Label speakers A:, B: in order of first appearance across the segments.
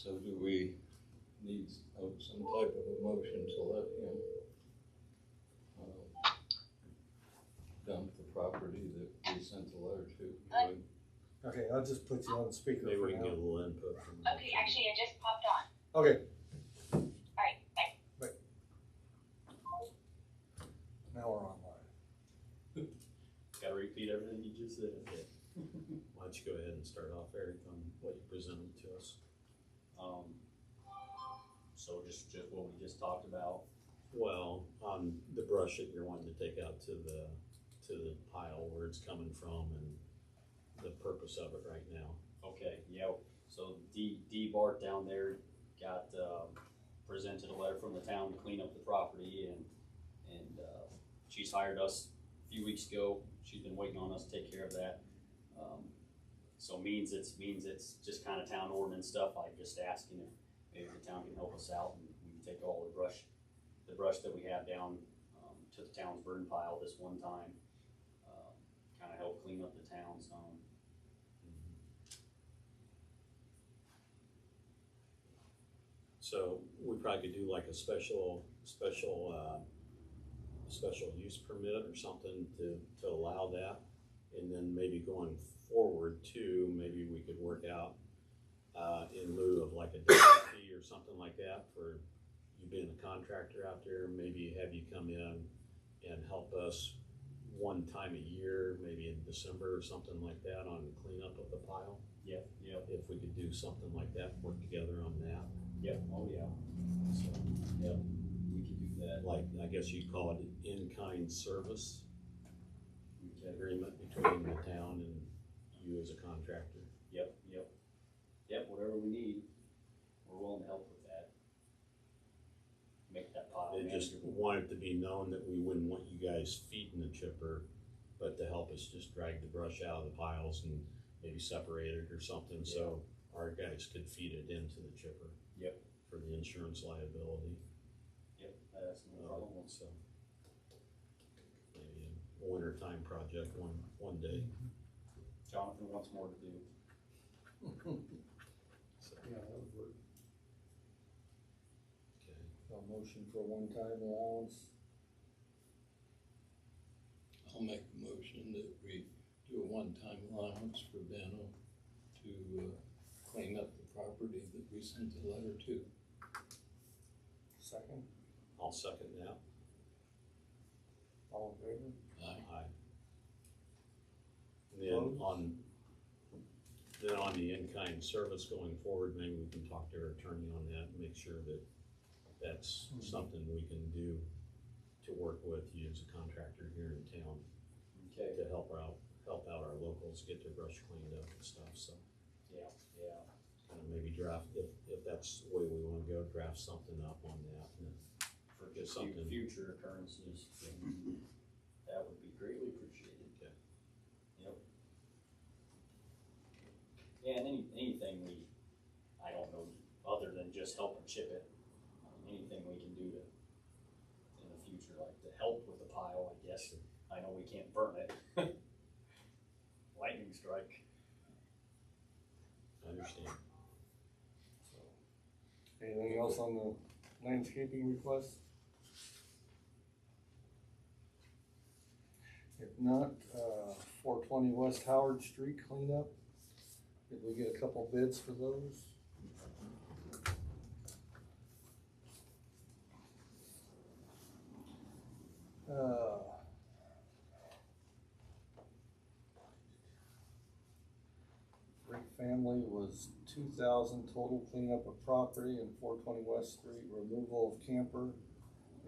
A: So do we need some type of a motion to let him dump the property that we sent the letter to?
B: Okay, I'll just put you on speaker
C: Maybe
B: for
C: we can
B: now.
C: get a little input from.
D: Okay, actually, it just popped on.
B: Okay,
D: Alright, bye.
B: now we're online.
E: Gotta repeat everything you just said.
C: Why don't you go ahead and start off, Eric, on what you presented to us?
E: So just what we just talked about.
C: Well, on the brush that you're wanting to take out to the pile, where it's coming from and the purpose of it right now.
E: Okay, yeah, so D Bart down there got, presented a letter from the town to clean up the property and she's hired us a few weeks ago. She's been waiting on us to take care of that. So means it's just kind of town ordinance stuff. I'm just asking if maybe the town can help us out and we can take all the brush that we have down, to the town's burn pile this one time. Kind of help clean up the town some.
C: So we probably could do like a special use permit or something to allow that. And then maybe going forward too, maybe we could work out, in lieu of like a fee or something like that for you being a contractor out there, maybe have you come in and help us one time a year, maybe in December or something like that, on the cleanup of the pile.
E: Yep.
C: If we could do something like that, work together on that.
E: Yep, oh yeah. So, yep, we could do that.
C: Like, I guess you'd call it in-kind service
E: Okay.
C: agreement between the town and you as a contractor.
E: Yep, whatever we need, we're willing to help with that. Make that pile
C: They just
E: manageable.
C: want it to be known that we wouldn't want you guys feeding the chipper, but to help us just drag the brush out of the piles and maybe separate it or something, so our guys could feed it into the chipper.
E: Yep.
C: For the insurance liability.
E: Yep, that's no problem.
C: So maybe a winter time project one day.
E: Jonathan wants more to do.
C: So,
B: Yeah, that would work.
C: okay.
B: A motion for one-time allowance.
A: I'll make a motion that we do a one-time allowance for Benno to clean up the property that we sent the letter to.
B: Second,
C: I'll second that.
B: all in favor?
A: Aye.
C: And then on the in-kind service going forward, maybe we can talk to our attorney on that and make sure that that's something we can do to work with you as a contractor here in town
E: Okay.
C: to help out our locals get their brush cleaned up and stuff, so.
E: Yeah.
C: Maybe draft, if that's the way we wanna go, draft something up on that and
E: For
C: Get
E: just
C: something.
E: future occurrences, that would be greatly appreciated.
C: Okay.
E: Yep. Yeah, and anything I don't know, other than just help and chip it, anything we can do in the future, like to help with the pile, I guess. I know we can't burn it. Lightning strike.
C: I understand.
B: Anything else on the landscaping request? If not, 420 West Howard Street cleanup. Did we get a couple bids for those? Rick family was 2,000 total cleanup of property in 420 West Street, removal of camper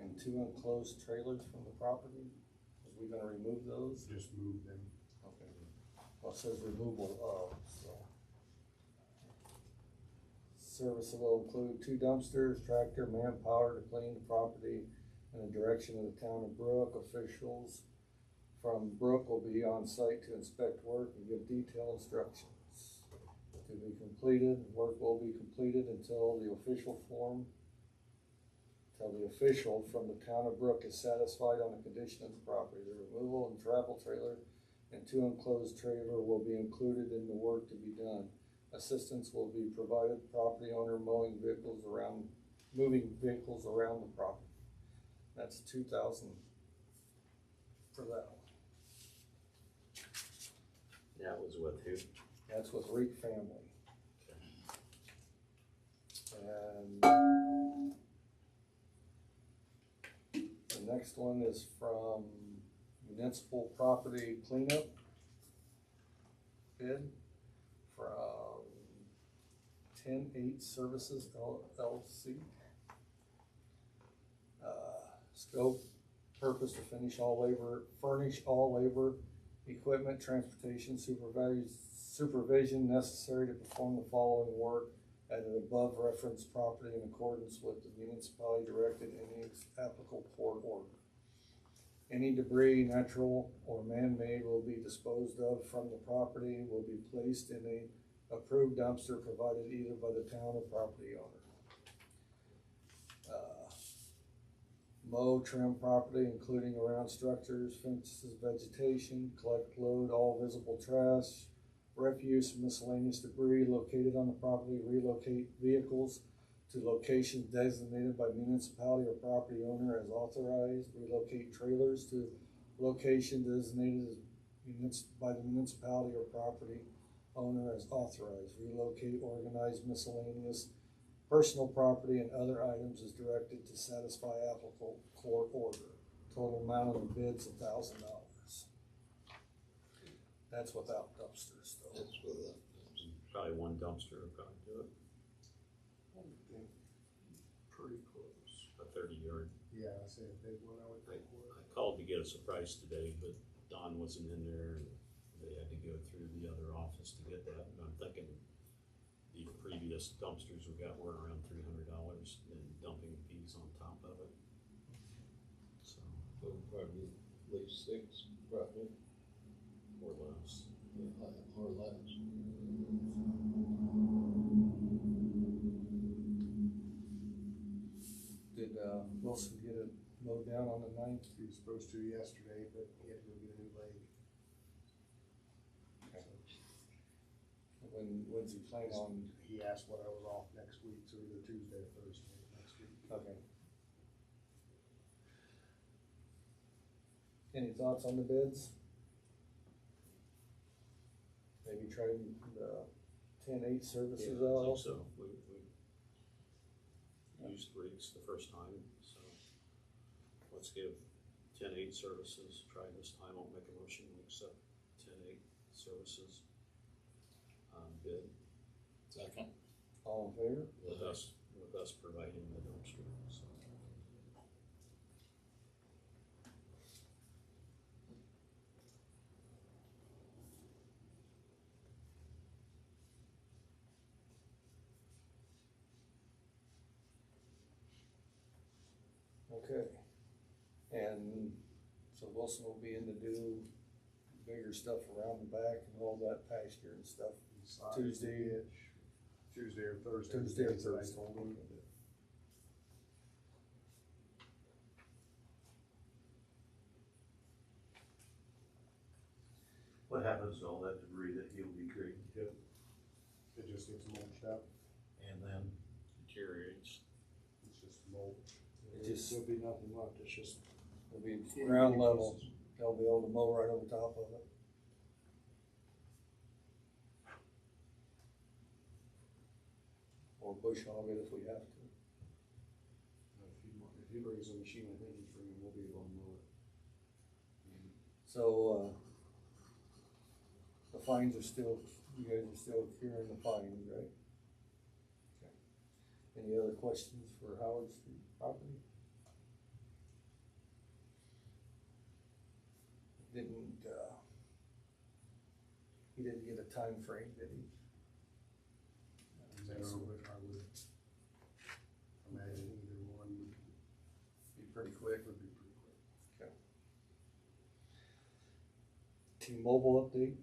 B: and 2 enclosed trailers from the property. Was we gonna remove those?
F: Just move them.
B: Okay. Well, it says removal of, so. Service will include 2 dumpsters, tractor, manpower to clean the property in the direction of the town of Brook. Officials from Brook will be on site to inspect work and give detailed instructions. To be completed, work will be completed until the official from the town of Brook is satisfied on the condition of the property. The removal and travel trailer and 2 enclosed trailer will be included in the work to be done. Assistance will be provided property owner moving vehicles around the property. That's 2,000 for that one.
C: That was with who?7
B: with Reek Family. And the next one is from Municipal Property Cleanup bid from 10-8 Services LLC. Scope, purpose to furnish all labor, equipment, transportation, supervision necessary to perform the following work at an above referenced property in accordance with the municipality directed in the applicable court order. Any debris, natural or man-made, will be disposed of from the property, will be placed in a approved dumpster provided either by the town or property owner. Mow, trim property, including around structures, fences, vegetation, collect, load all visible trash, refuse, miscellaneous debris located on the property, relocate vehicles to locations designated by municipality or property owner as authorized, relocate trailers to location designated by the municipality or property owner as authorized, relocate organized miscellaneous personal property and other items is directed to satisfy applicable court order. Total amount of the bid's $1,000. That's without dumpsters though.
A: That's what that
C: Probably one dumpster will probably do it,
F: Pretty close.
C: a 30-yard.
F: Yeah, I say a big one, I would think would.
C: I called to get us a price today, but Don wasn't in there, and they had to go through the other office to get that, and I'm thinking the previous dumpsters we got were around $300, and dumping fees on top of it. So,
A: so probably at least 6, probably,
C: or less.
A: or less.
B: Did Wilson get it mowed down on the 9th?
F: He was supposed to yesterday, but he had to go get a new leg.
B: When's he planning on?
F: He asked what I was off next week, so either Tuesday or Thursday next week.
B: Okay. Any thoughts on the bids? Maybe try the 10-8 Services
C: Yeah, I think
B: LLC?
C: so. We used rigs the first time, so let's give 10-8 Services a try this time. I'll make a motion to accept 10-8 Services bid
A: Second.
B: All in favor?
C: with us providing the dumpster, so.
B: Okay. And so Wilson will be in to do bigger stuff around the back and all that pasture and stuff.
F: Inside
B: Tuesday.
F: the ditch, Tuesday or Thursday.
B: Tuesday or
F: That's what I
B: Thursday.
F: told him.
G: What happens to all that debris that he'll be creating?
F: It just gets mulched up,
G: And then,
C: Deteriorates.
F: it's just mulch.
B: There'll
F: be nothing left, it's just.
B: It'll be ground level. They'll be able to mow right over top of it. Or bush hog it if we have to.
F: If he brings a machine, I think he's bringing, we'll be able to mow it.
B: So, the fines are still, you guys are still curing the fines, right? Okay. Any other questions for Howard Street property? He didn't get a time frame, did he?
F: No, but I would imagine either one would
B: Be pretty quick.
F: be pretty quick.
B: Okay. T-Mobile update?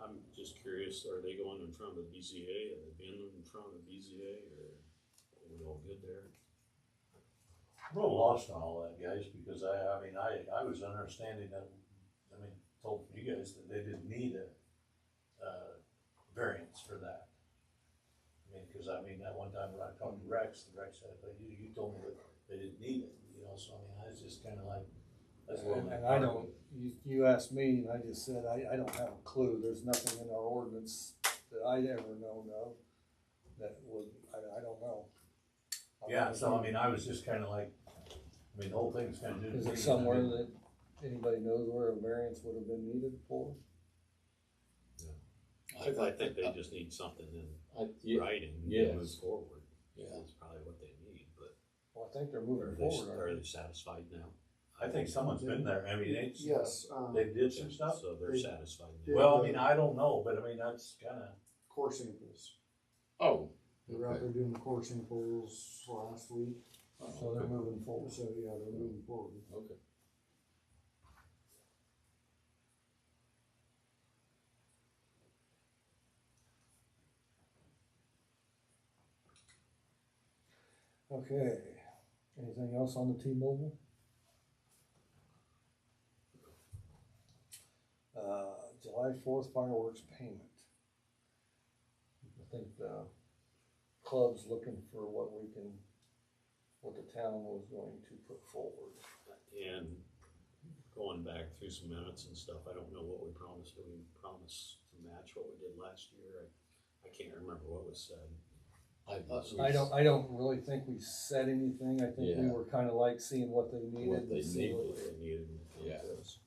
C: I'm just curious, are they going in front of the BZA? Have they been in front of the BZA, or are we all good there?
G: I'm a little lost on all that, guys, because I mean, I was understanding that, I mean, told you guys that they didn't need a, variance for that. I mean, cause I mean, that one time when I talked to Rex, the Rex said, but you told me that they didn't need it, you know, so I mean, I was just kinda like, that's what.
B: And I don't, you asked me, and I just said, I don't have a clue, there's nothing in our ordinance that I'd ever known of that would, I don't know.
G: Yeah, so I mean, I was just kinda like, I mean, the whole thing's kinda new to me.
B: Is it somewhere that anybody knows where a variance would have been needed for?
C: I think they just need something in writing to
A: yes.
C: move forward.
A: Yeah.
C: That's probably what they need, but
B: Well, I think they're
C: are
B: moving
C: they,
B: forward,
C: are
B: aren't
C: they satisfied now?
G: I think someo's been there, I mean, it's.
F: Yes,
G: They did some stuff?
C: So they're
F: They-
C: satisfied
F: Yeah.
C: now.
G: Well, I mean, I don't know, but I mean, that's kinda,
F: core samples.
A: Oh,
F: They were out there doing the core samples last week,
B: they? So they're moving forward.
F: so yeah, they're moving forward.
A: okay.
B: Okay, anything else on the T-Mobile? July 4th fireworks payment. I think the club's looking for what the town was going to put forward.
C: And going back through some minutes and stuff, I don't know what we promised. Did we promise to match what we did last year? I can't remember what was said.
A: I thought we
B: I don't really think we said anything, I think we
A: Yeah.
B: were kinda like seeing what they needed.
A: What they
B: and see
A: needed.
C: What they needed. and
A: Yeah.
C: it was.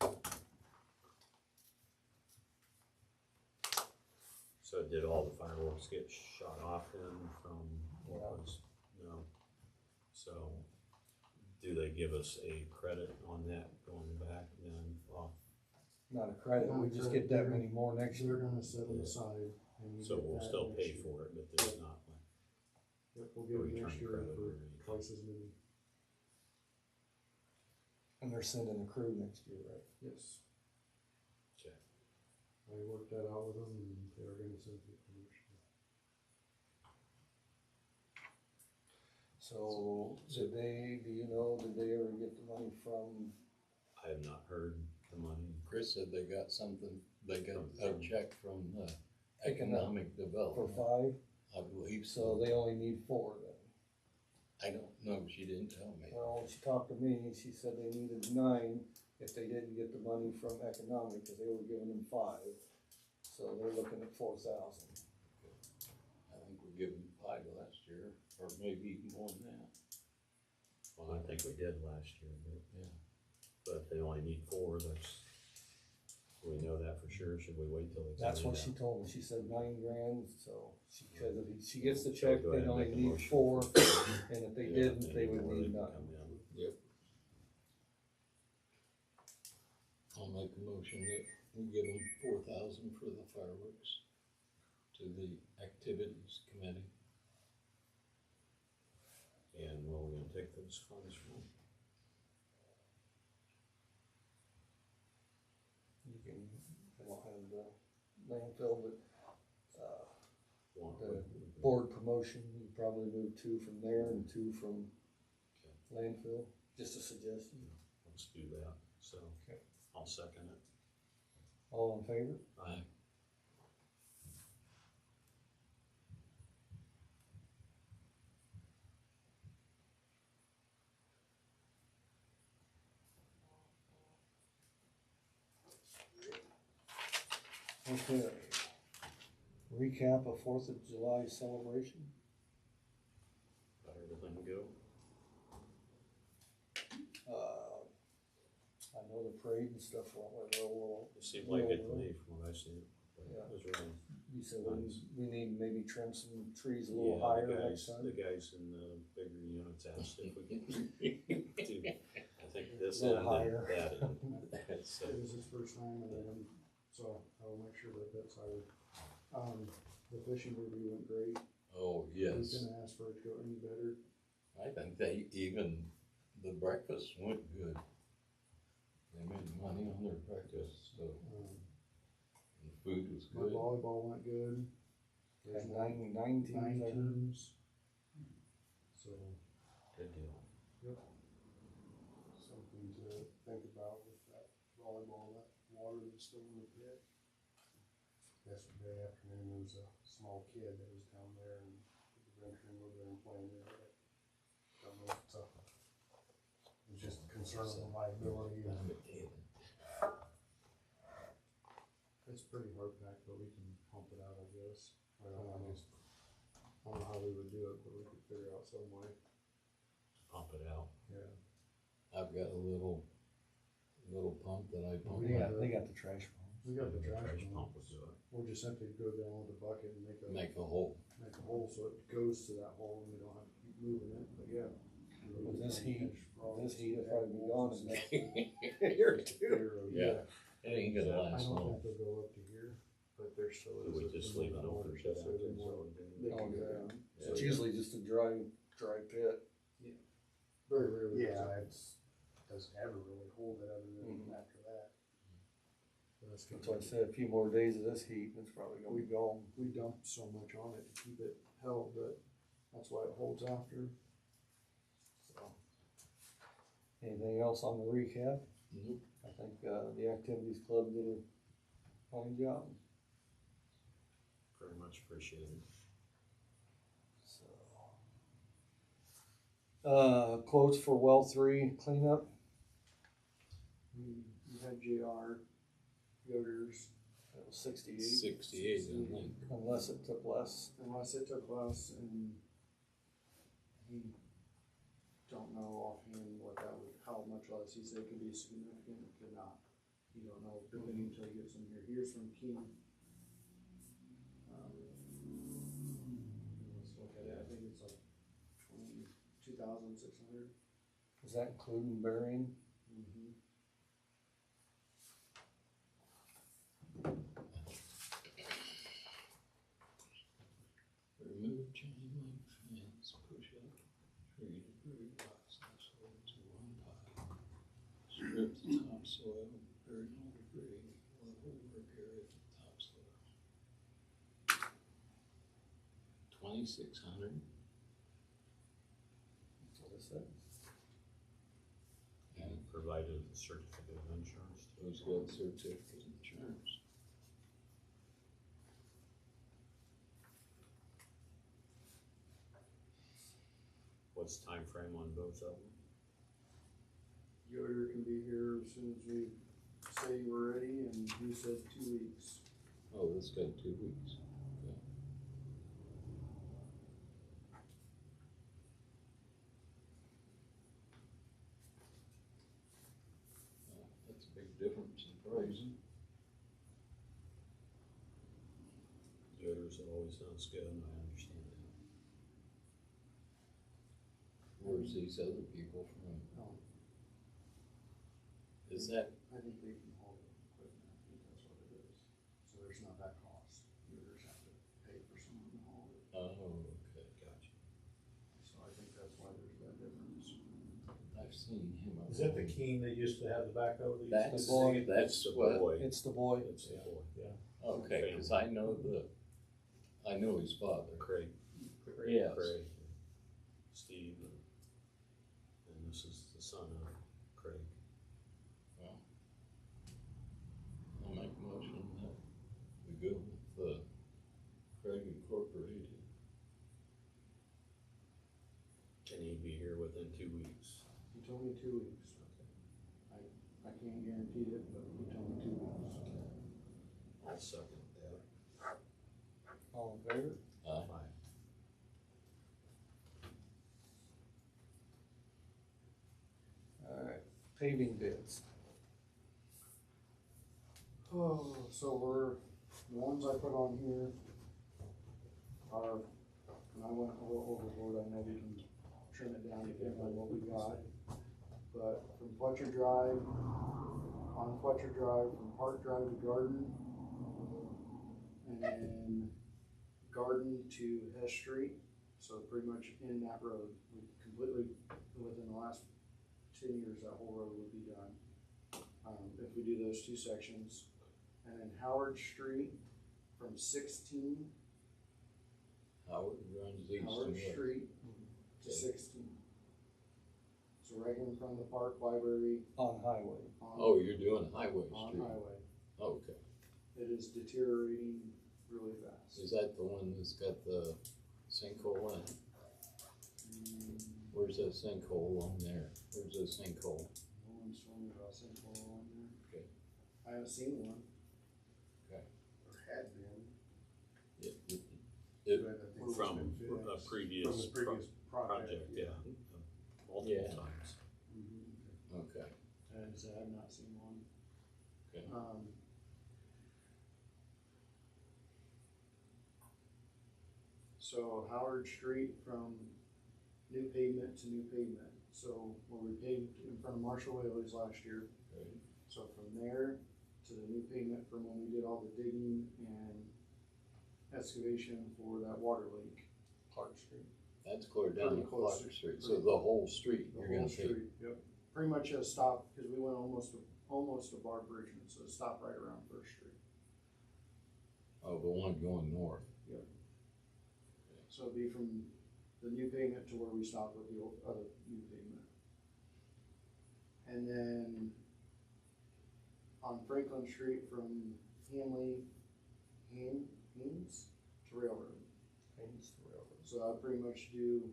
C: So did all the fireworks get shot off then from what was, no? So do they give us a credit on that going back then off?
B: Not a credit, we just get that many more next
F: They're
B: year.
F: gonna set them aside. And you
C: So
F: get
C: we'll
F: that
C: still
F: next
C: pay
F: year.
C: for it, but there's not like
F: Yep, we'll
C: a
F: give them
C: return
F: next year
C: credit or
F: for
C: anything.
F: twice as many.
B: And they're sending a crew next year, right?
F: Yes.
C: Okay.
F: I worked that out with them and they're gonna send it for next year.
B: So, do you know, did they ever get the money from,
C: I have not heard the money.
A: Chris said they got something, they got a check from
B: Economic
A: economic development,
B: for 5?
A: I believe
B: So
A: so.
B: they only need 4 then.
A: I don't know, she didn't tell me.
B: Well, when she talked to me, she said they needed 9 if they didn't get the money from economic, cause they were giving them 5. So they're looking at 4,000.
A: I think we gave them 5 last year, or maybe even more than that.
C: Well, I think we did last year, but,
A: Yeah.
C: but if they only need 4, that's, do we know that for sure? Should we wait till they?
B: That's
C: tell
B: what
C: me
B: she
C: that?
B: told me, she said 9 grand, so she said if she gets the
C: So
B: check,
C: go
B: they
C: ahead and
B: only
C: make a
B: need
C: motion
B: 4,
C: for-
B: and if they
C: Yeah,
B: didn't, they
C: any
B: would
C: more
B: need
C: that
B: 9.
C: come in.
A: Yep. I'll make a motion that we give them 4,000 for the fireworks to the activities committee.
C: And where are we gonna take those funds from?
B: You can, I don't have the landfill, but,
C: One-
B: the board promotion, you probably move 2 from there and 2 from landfill, just a suggestion.
C: Let's do that, so
B: Okay.
C: I'll second it.
B: All in favor?
A: Aye.
B: Okay. Recap of 4th of July celebration.
C: Let everything go.
B: I know the parade and stuff went real.
C: It seemed like it to me from what I see.
B: Yeah.
C: It was really.
B: You said
C: Nice.
B: we need maybe trim some trees a little
C: Yeah,
B: higher
C: the
B: next
C: guys,
B: time.
C: the guys in the bigger units asked if we could do, I think this
B: A little
C: end
B: higher.
C: and that end. So,
F: It was his first time and then, so I'll make sure that that's higher. The fishing review went great.
A: Oh,
F: We
A: yes.
F: couldn't ask for it to go any better.
A: I think the breakfast went good. They made money on their breakfast, so, and the food was
F: My
A: good.
F: volleyball went good. There's
B: Had
F: nine
B: 9 teams, I heard.
F: teams. So,
C: good deal.
F: something to think about with that volleyball, that water powder that's still in the pit. Yesterday afternoon, there was a small kid that was down there and venturing over there and playing in it. Don't know if it's a, it's just a concern of liability. And it's pretty hard packed, but we can pump it out, I guess. I don't know how we would do it, but we could figure out some way.
C: Pump it out.
F: Yeah.
A: I've got a little pump that I pump.
B: They got the trash pump.
F: We got the trash
C: Pump
F: pump.
C: would do it.
F: We'll just simply go down with a bucket and make a
A: hole.
F: so it goes to that hole and we don't have to keep moving it, but yeah.
B: With this heat, it'll probably be gone in the next
F: Here
B: year or two.
A: Yeah. It ain't gonna
F: I
A: last
F: don't
A: long.
F: think they'll go up to here, but there still is.
C: Could we
F: a-
C: just leave it open
F: so
C: shut out
F: they
C: there?
F: won't-
C: So
F: they
B: Oh,
F: can go
B: yeah.
F: down.
B: It's usually just a dry pit.
F: Very rarely. Yeah, doesn't ever really hold it other than after that. But that's
B: That's why I said a few more days of this heat, it's probably gonna be gone.
F: We dump so much on it to keep it held, but that's why it holds after. So.
B: Anything else on the recap?
A: Nope.
B: I think, the activities club did a fine job,
C: Very much appreciated.
B: so. Quotes for well 3 cleanup,
F: We had JR Yoder's,
B: it was 68,
A: 68, I think.
B: unless it took less.
F: unless it took less, and he don't know offhand what that would, how much less. He said it could be significant, it could not. You don't know, depending until he gets in here. Here's from Keen. Let's look at it, I think it's like 22,600.
B: Is that including burying?
F: Mm-hmm.
A: Remove chain link fence, push up tree debris, rocks, and soil to one pile. Strip the topsoil, bury no debris, level work area for topsoil. 2,600.
B: That's what it said.
C: And provided a certificate of insurance.
A: Who's got certificate of insurance?
C: What's the time frame on both of them?
F: Yoder can be here as soon as we say we're ready, and he said 2 weeks.
A: Oh, this got 2 weeks. Okay. That's a big difference in pricing.
C: Yoder's always sounds good, and I understand that.
A: Where's these other people from?
F: Um,
A: Is that,
F: I think they can haul the equipment, I think that's what it is. So there's not that cost. Yoders have to pay for someone to haul it.
A: oh, okay.
C: Gotcha.
F: So I think that's why there's that difference.
A: I've seen him.
G: Is that the Keen that used to have the backhoe? that used to
A: That's,
B: The boy.
A: that's
C: The
A: what,
C: boy.
B: It's the boy.
C: It's the boy.
G: Yeah.
A: okay, cause I know his father.
C: Craig.
A: Yes.
C: Craig. Steve. And this is the son of Craig.
A: Well, I'll make a motion that we go with, Craig Incorporated.
C: Can he be here within 2 weeks?
F: He told me 2 weeks. I can't guarantee it, but he told me 2 weeks.
C: I'll second that.
B: All in favor?
C: Aye.
B: Alright, paving bids.
F: Oh, so the ones I put on here are, and I went a little overboard, I know we can trim it down depending on what we got. But from Fletcher Drive, on Fletcher Drive, from Park Drive to Garden, and then Garden to Hess Street, so pretty much in that road. We completely, within the last 10 years, that whole road would be done. If we do those 2 sections. And then Howard Street from 16,
A: Howard runs east and
F: Howard
A: west.
F: Street to 16. So right in front of the park library
B: On highway.
F: on,
A: Oh, you're doing Highway
F: on
A: Street.
F: highway.
A: Okay,
F: It is deteriorating really fast.
A: is that the one that's got the sinkhole in it? Where's that sinkhole on there? Where's that sinkhole?
F: No one's told me about sinkhole on there.
A: Okay.
F: I haven't seen one.
A: Okay.
F: Or had been.
A: It,
F: but I think it's
C: From
F: been
C: a
F: fixed.
C: previous
F: From the previous
C: project, yeah, multiple
A: Yeah.
C: times.
F: Mhm.
A: okay,
F: And I said, I've not seen one.
A: okay.
F: So Howard Street from new pavement to new pavement. So where we paved in front of Marshall Whaley's last year.
A: Right.
F: So from there to the new pavement from when we did all the digging and excavation for that water leak.
B: Clark Street.
A: That's clear down
F: Pretty
A: to
F: close.
A: Clark Street, so the whole street
F: The
A: you're
F: whole
A: gonna take.
F: street, yep. Pretty much a stop, cause we went almost to Bar Bridgman, so it stopped right around First Street.
A: Oh, the one going north.
F: So it'd be from the new pavement to where we stopped with the old, other new pavement. And then on Franklin Street from Haynes to Railroad.
B: Haynes to Railroad.
F: So I'd pretty much do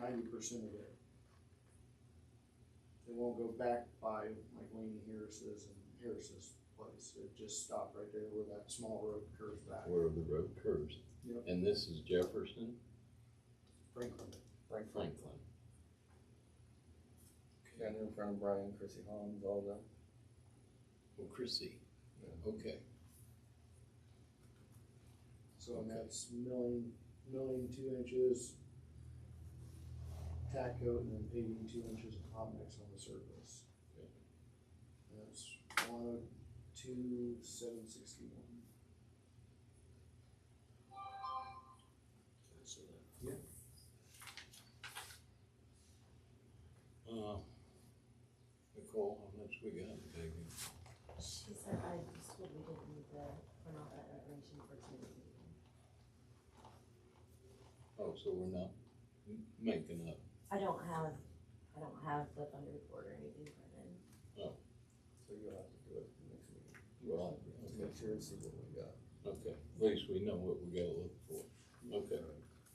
F: 90% of it. It won't go back by like Laney Harris's and Harris's place. It just stopped right there where that small road curves back.
A: Where the road curves.
F: Yep.
A: And this is Jefferson,
F: Franklin.
A: Franklin.
B: And in front of Brian, Chrissy Holmes, all that.
A: Oh, Chrissy, okay.
F: So and that's milling 2 inches, tack coat, and then paving 2 inches of hot mix on the surface.
A: Okay.
F: And that's 102,761.
C: So that-
F: Yeah.
A: Nicole, how much we got, baby?
H: She said I was told we didn't need to print out that information for tonight's meeting.
A: Oh, so we're not making up.
H: I don't have the fund report or anything printed.
B: So you'll have to do it next meeting.
A: Well,
B: Make sure and see what we got.
A: okay, at least we know what we gotta look for. Okay,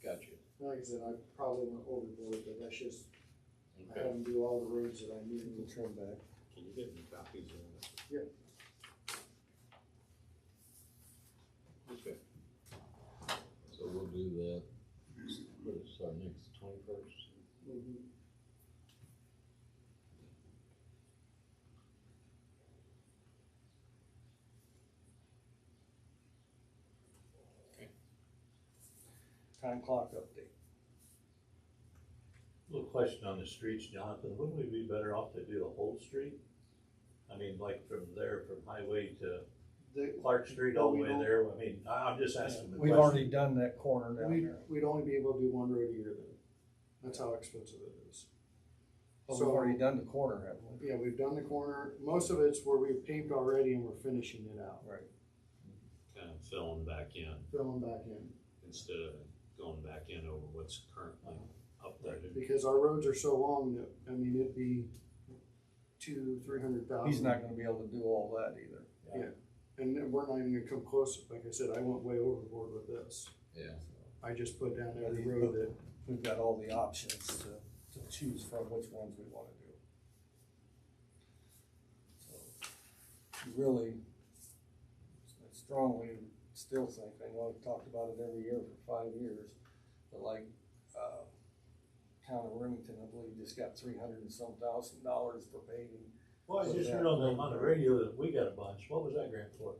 A: gotcha.
F: Like I said, I probably went overboard, but that's just, I
A: Okay,
F: had them do all the roads that I
B: You
F: needed.
B: can trim back.
C: Can you get me copies of that?
A: okay. So we'll do that, what is our next 21st?
F: Mhm.
B: Time clock update.
G: Little question on the streets, Jonathan, wouldn't we be better off to do the whole street? I mean, like from there, from Highway to Clark Street all the way there, I mean, I'm just asking the
B: We've
G: question.
B: already done that corner down there.
F: We'd only be able to do one road a year then. That's how expensive it is.
B: But we've already done the corner, haven't we?
F: Yeah, we've done the corner. Most of it's where we've paved already and we're finishing it out,
B: Right.
C: Kind of filling back in
F: filling back in.
C: instead of going back in over what's currently updated.
F: Because our roads are so long that, I mean, it'd be 200,000-300,000.
B: He's not gonna be able to do all that either.
F: Yeah. And then we're not even gonna come close. Like I said, I went way overboard with this.
A: Yeah.
F: I just put down
B: But
F: every
B: he-
F: road that,
B: We've got all the options to choose from which ones we wanna do. So, really, I strongly still think, I know I've talked about it every year for 5 years, but like, Town of Remington, I believe, just got $300 and some thousand for paving.
G: Well, I just heard on the radio that we got a bunch, what was that grant for?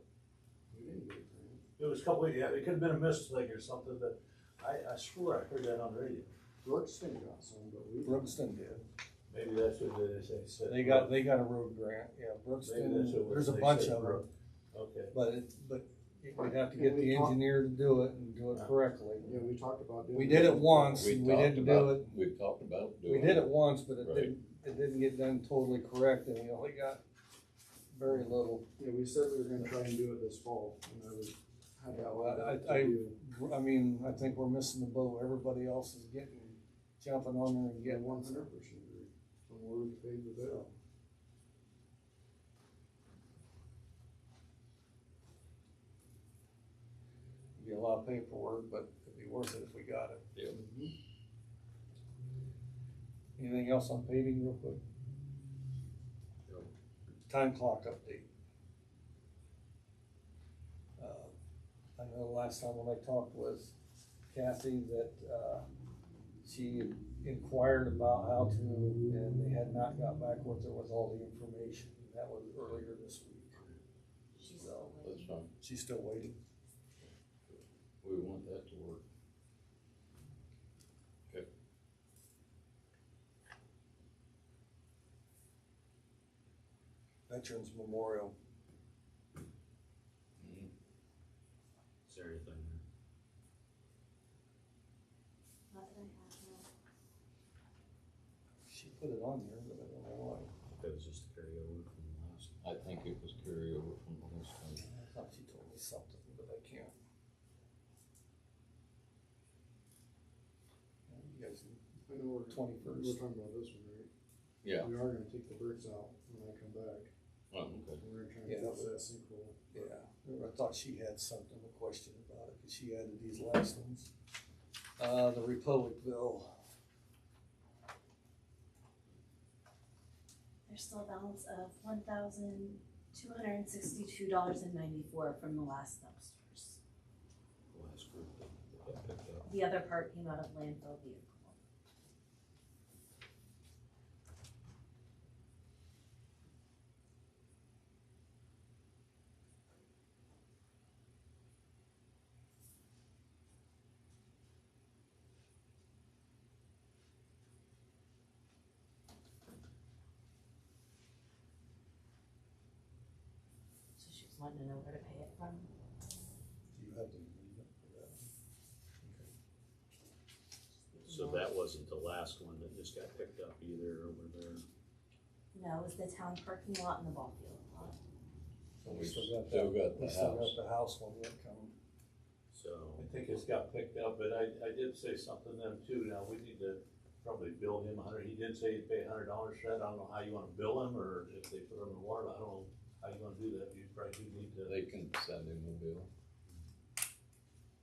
F: we didn't get it.
G: It was a couple, yeah, it could've been a mistake or something, but I swear I heard that on the radio.
F: Brookston got some, but we.
B: Brookston did.
G: Maybe that's what they said.
B: They got a road grant, yeah,
G: Maybe that's
B: Brookston,
G: what
B: there's a
G: they
B: bunch
G: said,
B: of them.
G: Brooke. Okay.
B: But we'd have to get the engineer to do it and do it correctly.
F: Yeah, we talked about doing.
B: We did it once,
A: We
B: and we
A: talked
B: didn't do
A: about,
B: it,
A: we've talked about doing
B: we did it once, but
A: Right.
B: it didn't get done totally correct, and we only got very little.
F: Yeah, we said we were gonna try and do it this fall, and I was, had that one
B: I-
F: to do.
B: I mean, I think we're missing the boat, everybody else is jumping on there and
F: Yeah,
B: getting
F: 100% agree. When we're paid with it.
B: a lot of paperwork, but it'd be worth it if we got it.
A: Yep.
B: Anything else on paving real quick?
A: Yep.
B: Time clock update. I know last time when I talked with Kathy that, she inquired about how to, and they had not got back with her with all the information. That was earlier this week.
H: She's
B: So,
H: still
A: That's
H: waiting.
A: fine.
B: she's still waiting.
A: We want that to work. Okay.
B: Veterans Memorial.
A: Mhm.
C: Is there anything there?
H: Not that I have, no.
B: She put it on there, but I don't know why.
C: That was just a carryover from the last.
A: I think it was carryover from the last time.
B: I thought she told me something, but I can't. You guys,
F: I know we're
B: 21st.
F: talking about this one, right?
A: Yeah.
F: We are gonna take the bricks out when I come back,
A: Oh, okay.
F: and we're gonna try and
B: Yeah,
F: fix
B: but-
F: that sinkhole.
B: yeah, I thought she had something, a question about it, cause she added these last ones. The Republicville,
H: There's still a balance of $1,262.94 from the last dumpsters.
C: The last group that got picked up.
H: The other part came out of landfill vehicle. So she was wanting to know where to pay it from.
B: do you have the agreement for that? Okay.
C: So that wasn't the last one that just got picked up either over there.
H: No, it was the town parking lot and the ball field lot.
B: So
A: We
B: still
A: still
B: got
A: got
B: we
A: the
B: still got
A: house.
B: the house one yet coming.
C: So,
G: I think it's got picked up, but I did say something to them too, now we need to probably bill him he did say he'd pay $100 for that, I don't know how you wanna bill him, or if they put him in the water, I don't know how you wanna do that, you probably do need to.
A: They can send him a bill.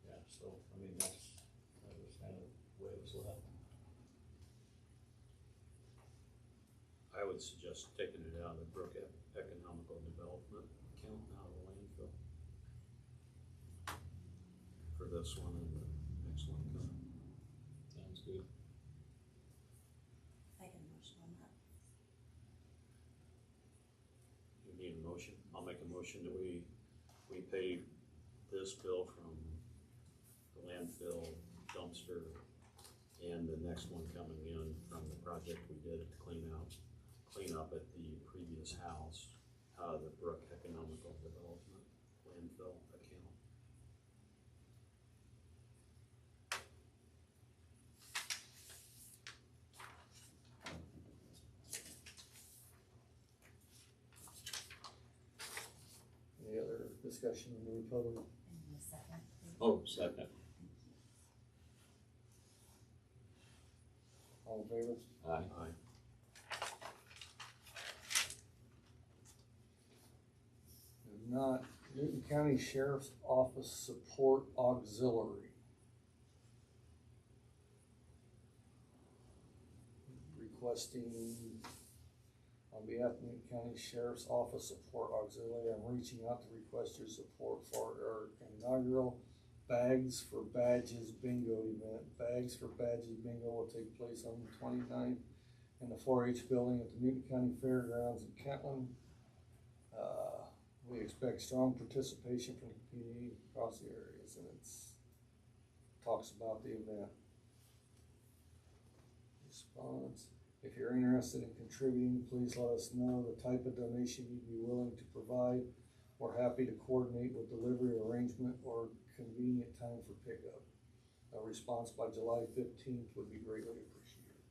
G: Yeah, so, I mean, that was kind of the way it was left.
C: I would suggest taking it out of the Brook Economical Development account out of the landfill. For this one and the next one coming.
A: Sounds good.
H: I can motion on that.
C: You need a motion? I'll make a motion that we pay this bill from the landfill dumpster and the next one coming in from the project we did to clean up at the previous house out of the Brook Economical Development landfill account.
B: Any other discussion on the Republic?
H: In a second, please.
A: Oh, second.
B: All in favor?
A: Aye.
C: Aye.
B: If not, Newton County Sheriff's Office Support Auxiliary. Requesting on behalf of Newton County Sheriff's Office Support Auxiliary, I'm reaching out to request your support for our inaugural Bags for Badges Bingo event. Bags for Badges Bingo will take place on the 29th in the 4-H building at the Newton County Fairgrounds in Kentland. We expect strong participation from the community across the areas, and talks about the event. Response: if you're interested in contributing, please let us know the type of donation you'd be willing to provide. We're happy to coordinate with delivery arrangement or convenient time for pickup. A response by July 15th would be greatly appreciated.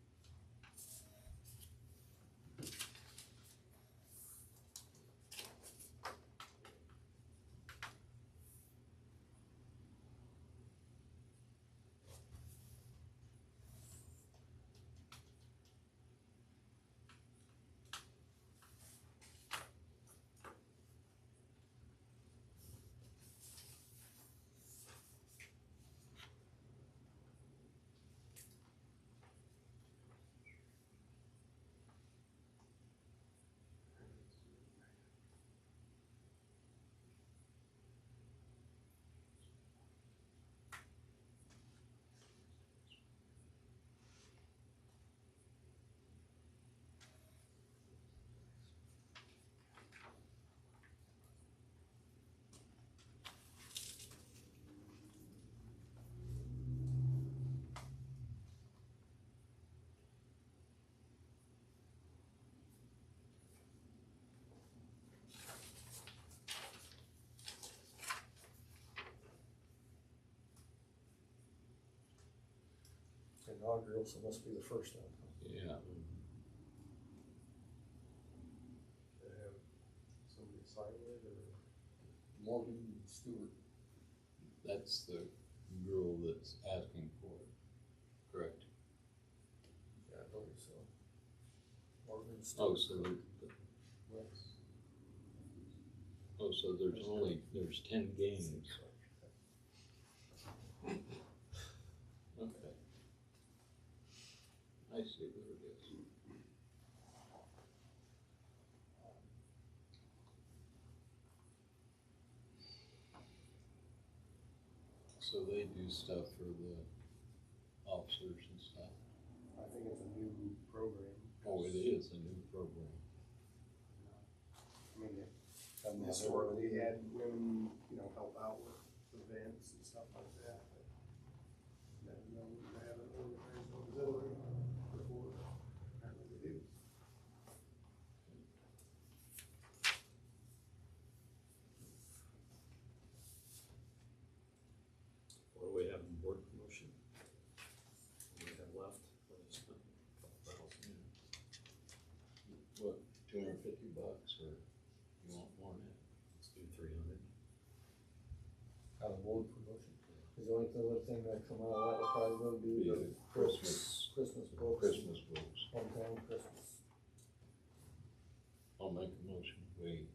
B: inaugural, so it must be the first one.
A: Yeah,
F: Somebody sign it or?
B: Morgan Stewart.
A: that's the girl that's asking for it, correct?
B: Yeah, I believe so. Morgan
A: Oh,
B: Stewart.
A: So there's 10 games. Okay. I see what it is. So they do stuff for the officers and stuff.
F: I think it's a new program.
A: Oh, it is a new program.
F: I mean,
B: I've never
F: historically
B: really-
F: had women, help out with events and stuff like that, but never known to have an organized auxiliary before, apparently they do.
C: What do we have in board promotion? What do we have left? What is it?
A: What, $250 or you want more than that?
C: Let's do 300.
B: Out of board promotion. Is the only other thing that come out of that will probably be
A: Be
B: the
A: the Christmas-
B: Christmas books.
A: Christmas books.
B: Hometown Christmas.
A: I'll make a motion, we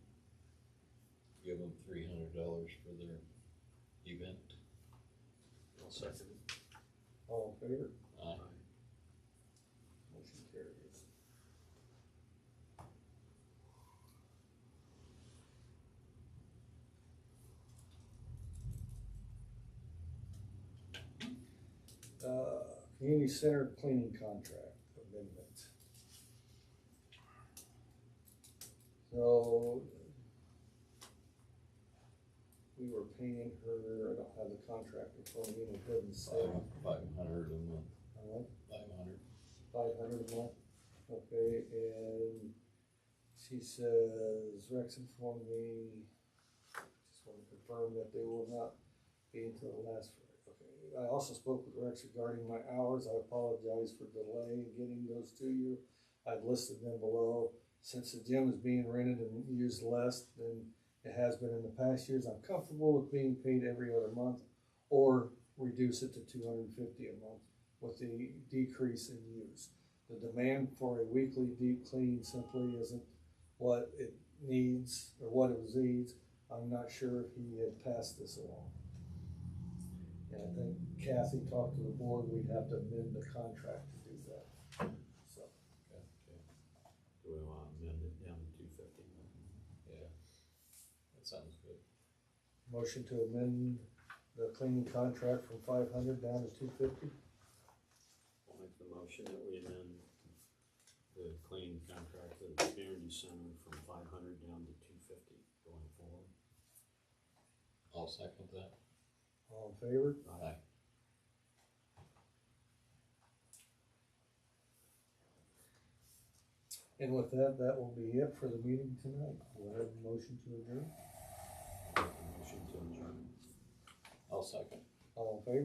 A: give them $300 for their event.
C: I'll second it.
B: All in favor?
A: Aye.
B: Motion carries. Community center cleaning contract amendment. So we were paying her, I don't have the contract in front of me, it doesn't say.
A: 500 a month,
B: Uh,
A: 500.
B: 500 a month, okay, and she says, Rex informed me, just want to confirm that they will not be until the last Friday. Okay, I also spoke with Rex regarding my hours, I apologize for delay in getting those to you. I've listed them below, since the gym is being rented and used less than it has been in the past years, I'm comfortable with being paid every other month, or reduce it to $250 a month with the decrease in use. The demand for a weekly deep clean simply isn't what it needs or what it needs. I'm not sure if he had passed this along. And I think Kathy talked to the board, we'd have to amend the contract to do that. So,
C: Okay. Do we want to amend it down to 250?
A: Yeah, that sounds good.
B: motion to amend the cleaning contract from 500 down to 250.
C: I'll make the motion that we amend the cleaning contract for the community center from 500 down to 250 going forward.
A: I'll second that.
B: All in favor?
A: Aye.
B: And with that, that will be it for the meeting tonight. We'll have a motion to adjourn.
C: Make a motion to adjourn.
A: I'll second.
B: All in favor?